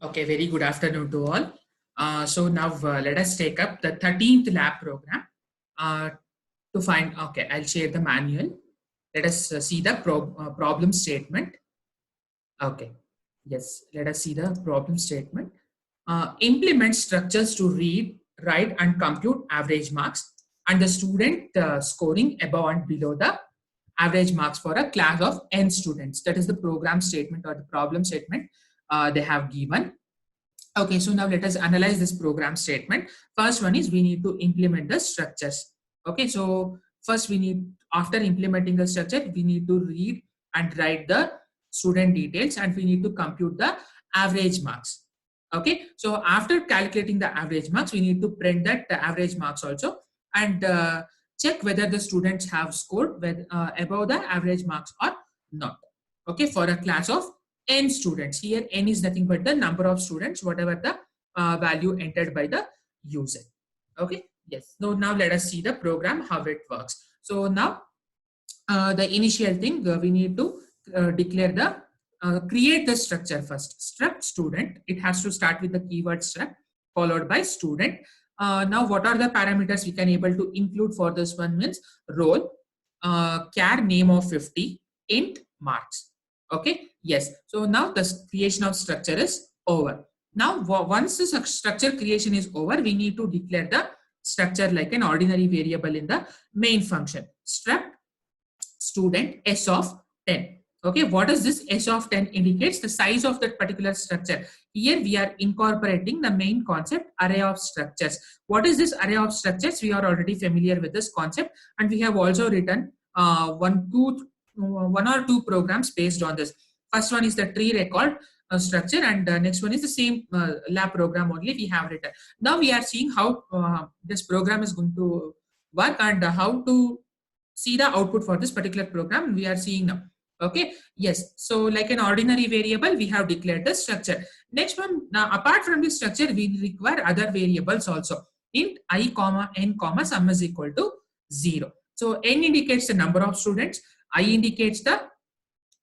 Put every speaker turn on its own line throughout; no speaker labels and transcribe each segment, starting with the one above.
Okay, very good afternoon to all. So now let us take up the 13th lab program uh, to find, okay, I'll share the manual. Let us see the problem statement. Okay, yes, let us see the problem statement. Implement structures to read, write and compute average marks and the student scoring above and below the average marks for a class of n students. That is the program statement or the problem statement they have given. Okay, so now let us analyze this program statement. First one is we need to implement the structures. Okay, so first we need, after implementing the structure, we need to read and write the student details and we need to compute the average marks. Okay, so after calculating the average marks, we need to print that the average marks also and check whether the students have scored above the average marks or not. Okay, for a class of n students. Here n is nothing but the number of students, whatever the value entered by the user. Okay, yes. Now let us see the program, how it works. So now the initial thing we need to declare the create the structure first. Struct student, it has to start with the keyword struct followed by student. Now what are the parameters we can able to include for this one means roll, char name of 50, int marks. Okay, yes. So now the creation of structure is over. Now once the structure creation is over, we need to declare the structure like an ordinary variable in the main function. Struct student s of 10. Okay, what is this s of 10 indicates? The size of that particular structure. Here we are incorporating the main concept array of structures. What is this array of structures? We are already familiar with this concept and we have also written one or two programs based on this. First one is the tree record structure and next one is the same lab program only we have written. Now we are seeing how this program is going to work and how to see the output for this particular program we are seeing now. Okay, yes. So like an ordinary variable, we have declared the structure. Next one, now apart from this structure, we require other variables also. Int I comma n comma sum is equal to 0. So n indicates the number of students, I indicates the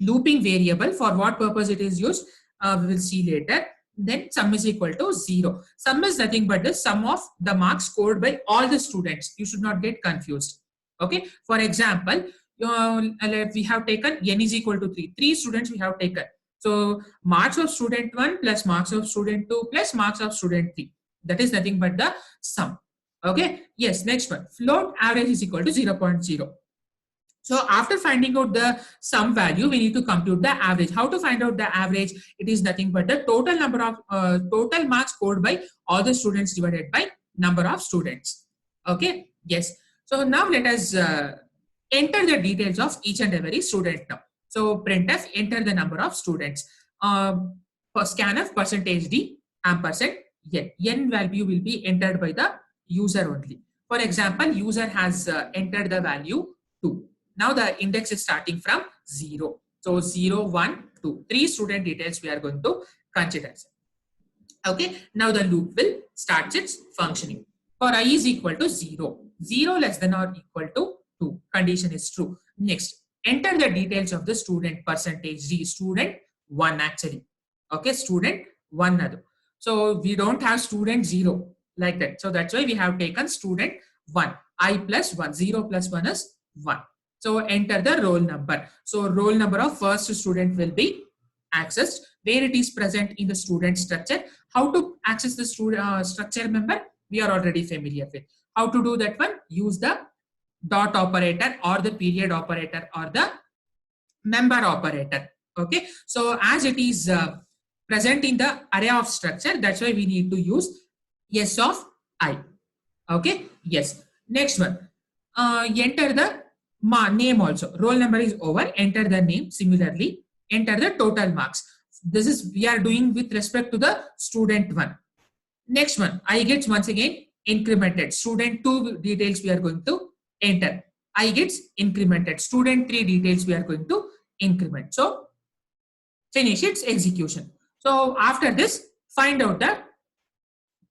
looping variable. For what purpose it is used, we will see later. Then sum is equal to 0. Sum is nothing but the sum of the marks scored by all the students. You should not get confused. Okay, for example, we have taken n is equal to 3. 3 students we have taken. So marks of student 1 plus marks of student 2 plus marks of student 3. That is nothing but the sum. Okay, yes, next one. Float average is equal to 0.0. So after finding out the sum value, we need to compute the average. How to find out the average? It is nothing but the total number of total marks scored by all the students divided by number of students. Okay, yes. So now let us enter the details of each and every student now. So printf, enter the number of students. For scanf percentage d ampersand n. N value will be entered by the user only. For example, user has entered the value 2. Now the index is starting from 0. So 0, 1, 2. 3 student details we are going to consider. Okay, now the loop will start its functioning. For I is equal to 0. 0 less than or equal to 2. Condition is true. Next, enter the details of the student percentage d. Student 1 actually. Okay, student 1 adu. So we don't have student 0 like that. So that's why we have taken student 1. I plus 1. 0 plus 1 is 1. So enter the roll number. So roll number of first student will be accessed where it is present in the student structure. How to access the student structure member? We are already familiar with. How to do that one? Use the dot operator or the period operator or the member operator. Okay. So as it is present in the array of structure, that's why we need to use s of I. Okay. Yes. Next one. Enter the name also. Roll number is over. Enter the name. Similarly, enter the total marks. This is we are doing with respect to the student 1. Next one, I gets once again incremented. Student 2 details we are going to enter. I gets incremented. Student 3 details we are going to increment. So finish its execution. So after this, find out the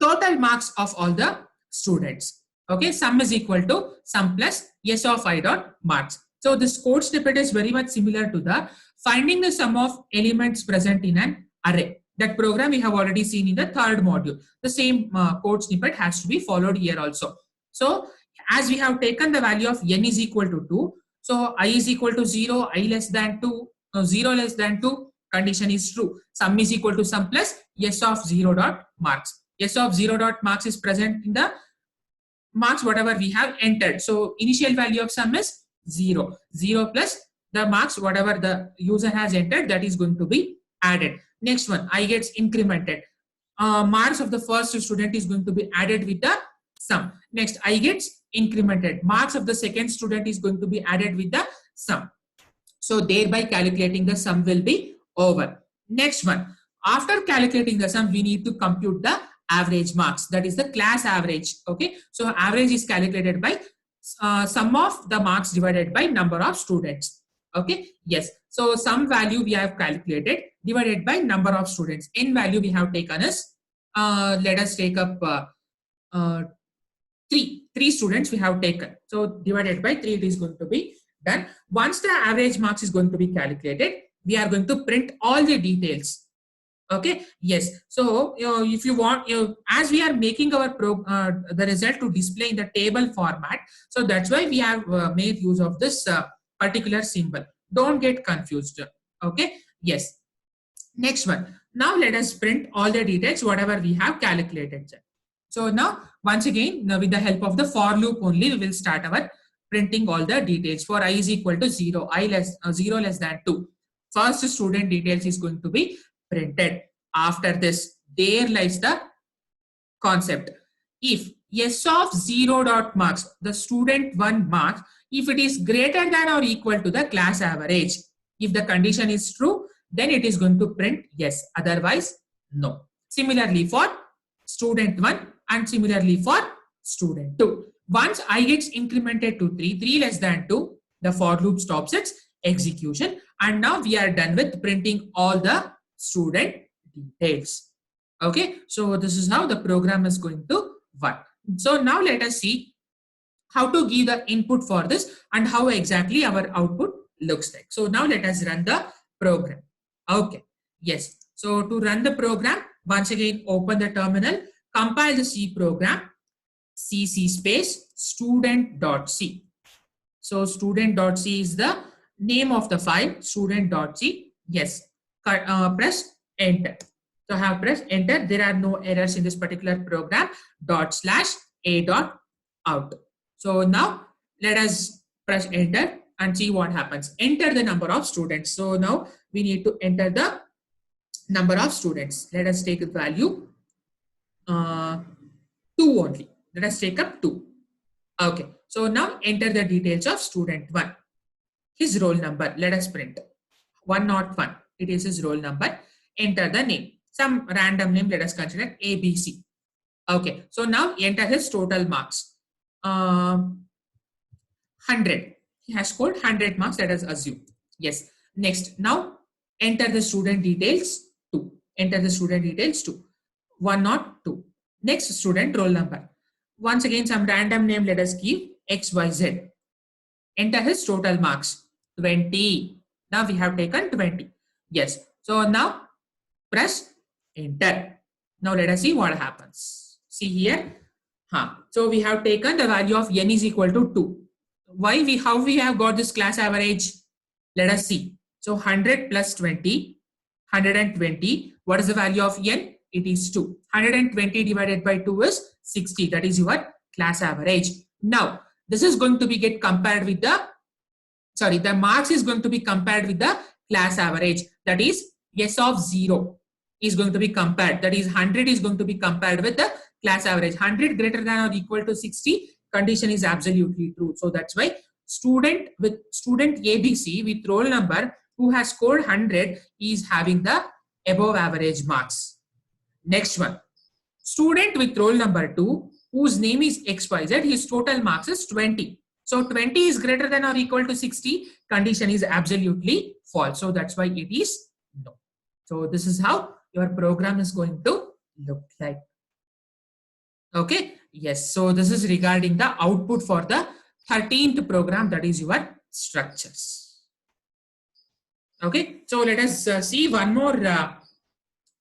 total marks of all the students. Okay, sum is equal to sum plus s of I dot marks. So this code snippet is very much similar to the finding the sum of elements present in an array. That program we have already seen in the third module. The same code snippet has to be followed here also. So as we have taken the value of n is equal to 2, so I is equal to 0, I less than 2, 0 less than 2, condition is true. Sum is equal to sum plus s of 0 dot marks. S of 0 dot marks is present in the marks whatever we have entered. So initial value of sum is 0. 0 plus the marks whatever the user has entered, that is going to be added. Next one, I gets incremented. Marks of the first student is going to be added with the sum. Next, I gets incremented. Marks of the second student is going to be added with the sum. So thereby calculating the sum will be over. Next one, after calculating the sum, we need to compute the average marks. That is the class average. Okay. So average is calculated by sum of the marks divided by number of students. Okay. Yes. So some value we have calculated divided by number of students. N value we have taken as, let us take up three students we have taken. So divided by 3 it is going to be done. Once the average marks is going to be calculated, we are going to print all the details. Okay. Yes. So if you want, as we are making our the result to display in the table format, so that's why we have made use of this particular symbol. Don't get confused. Okay. Yes. Next one. Now let us print all the details whatever we have calculated. So now once again, with the help of the for loop only, we will start our printing all the details. For I is equal to 0, 0 less than 2. First student details is going to be printed. After this, there lies the concept. If s of 0 dot marks, the student 1 marks, if it is greater than or equal to the class average, if the condition is true, then it is going to print yes, otherwise no. Similarly for student 1 and similarly for student 2. Once I gets incremented to 3, 3 less than 2, the for loop stops its execution, and now we are done with printing all the student details. Okay, so this is how the program is going to work. So now let us see how to give the input for this and how exactly our output looks like. So now let us run the program. Okay, yes. So to run the program, once again open the terminal, compile the C program, cc space student.c. So student.c is the name of the file, student.c. Yes, press enter. So I have pressed enter. There are no errors in this particular program. /a.out. So now let us press enter and see what happens. Enter the number of students. So now we need to enter the number of students. Let us take the value 2 only. Let us take up 2. Okay. So now enter the details of student 1. His roll number. Let us print 101. It is his roll number. Enter the name. Some random name. Let us consider ABC. Okay. So now enter his total marks. 100. He has scored 100 marks. Let us assume. Yes. Next. Now enter the student details 2. Enter the student details 2. 102. Next student roll number. Once again some random name. Let us give XYZ. Enter his total marks 20. Now we have taken 20. Yes. So now press enter. Now let us see what happens. See here. So we have taken the value of n is equal to 2. How we have got this class average? Let us see. So 100 plus 20, 120. What is the value of n? It is 2. 120 divided by 2 is 60. That is your class average. Now this is going to be get compared with the marks is going to be compared with the class average. That is s of 0 is going to be compared. That is 100 is going to be compared with the class average. 100 greater than or equal to 60, condition is absolutely true. So that's why student ABC with roll number who has scored 100 is having the above average marks. Next one, student with roll number 2 whose name is XYZ, his total marks is 20. So 20 is greater than or equal to 60, condition is absolutely false. So that's why it is no. So this is how your program is going to look like. Okay. Yes. So this is regarding the output for the 13th program, that is your structures. Okay. So let us see one more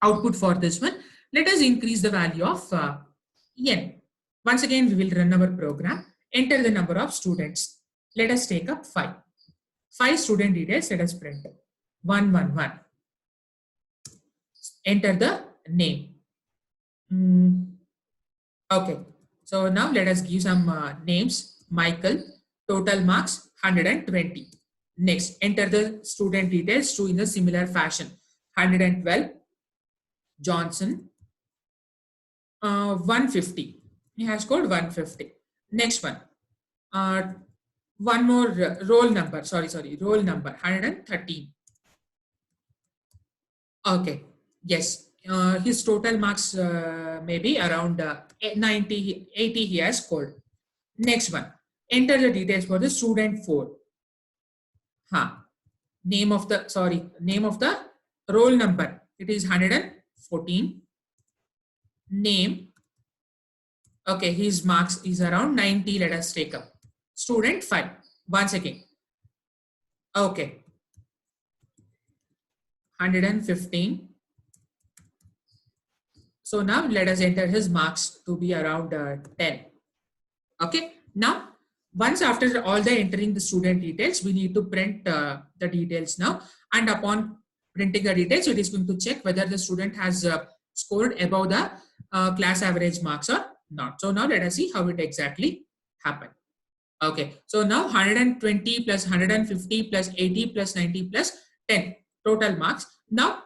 output for this one. Let us increase the value of n. Once again, we will run our program. Enter the number of students. Let us take up 5. 5 student details. Let us print 111. Enter the name. Okay. So now let us give some names. Michael. Total marks 120. Next, enter the student details in the similar fashion. 112. Johnson. 150. He has scored 150. Next one. One more roll number. Roll number 113. Okay. Yes. His total marks maybe around 90, 80 he has scored. Next one. Enter the details for the student 4. Name of the roll number. It is 114. Name. Okay, his marks is around 90. Let us take up. Student 5. Once again. Okay. 115. So now let us enter his marks to be around 10. Okay. Now, once after all the entering the student details, we need to print the details now. And upon printing the details, it is going to check whether the student has scored above the class average marks or not. So now let us see how it exactly happened. Okay. So now 120 plus 150 plus 80 plus 90 plus 10 total marks. Now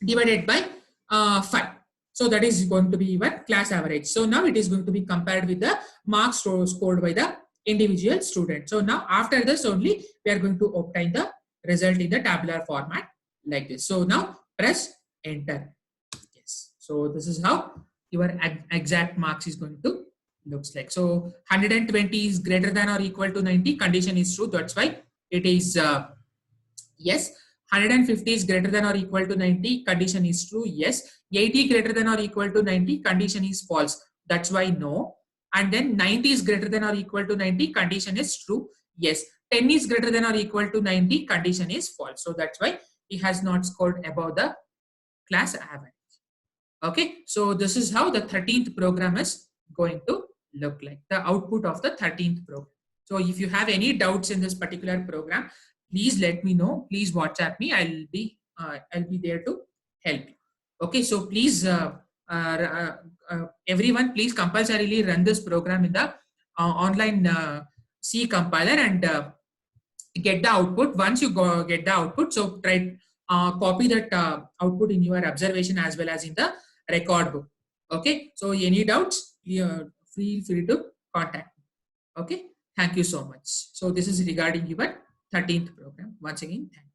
divided by 5. So that is going to be your class average. So now it is going to be compared with the marks scored by the individual student. So now after this only we are going to obtain the result in the tabular format like this. So now press enter. Yes. So this is how your exact marks is going to looks like. So 120 is greater than or equal to 90. Condition is true. That's why it is yes. 150 is greater than or equal to 90. Condition is true. Yes. 80 greater than or equal to 90. Condition is false. That's why no. And then 90 is greater than or equal to 90. Condition is true. Yes. 10 is greater than or equal to 90. Condition is false. So that's why he has not scored above the class average. Okay. So this is how the 13th program is going to look like. The output of the 13th program. So if you have any doubts in this particular program, please let me know. Please WhatsApp me. I'll be there to help you. Okay. So please, everyone, please compulsorily run this program in the online C compiler and get the output. Once you get the output, so try copy that output in your observation as well as in the record book. Okay. So any doubts, feel free to contact me. Okay. Thank you so much. So this is regarding your 13th program. Once again, thank you.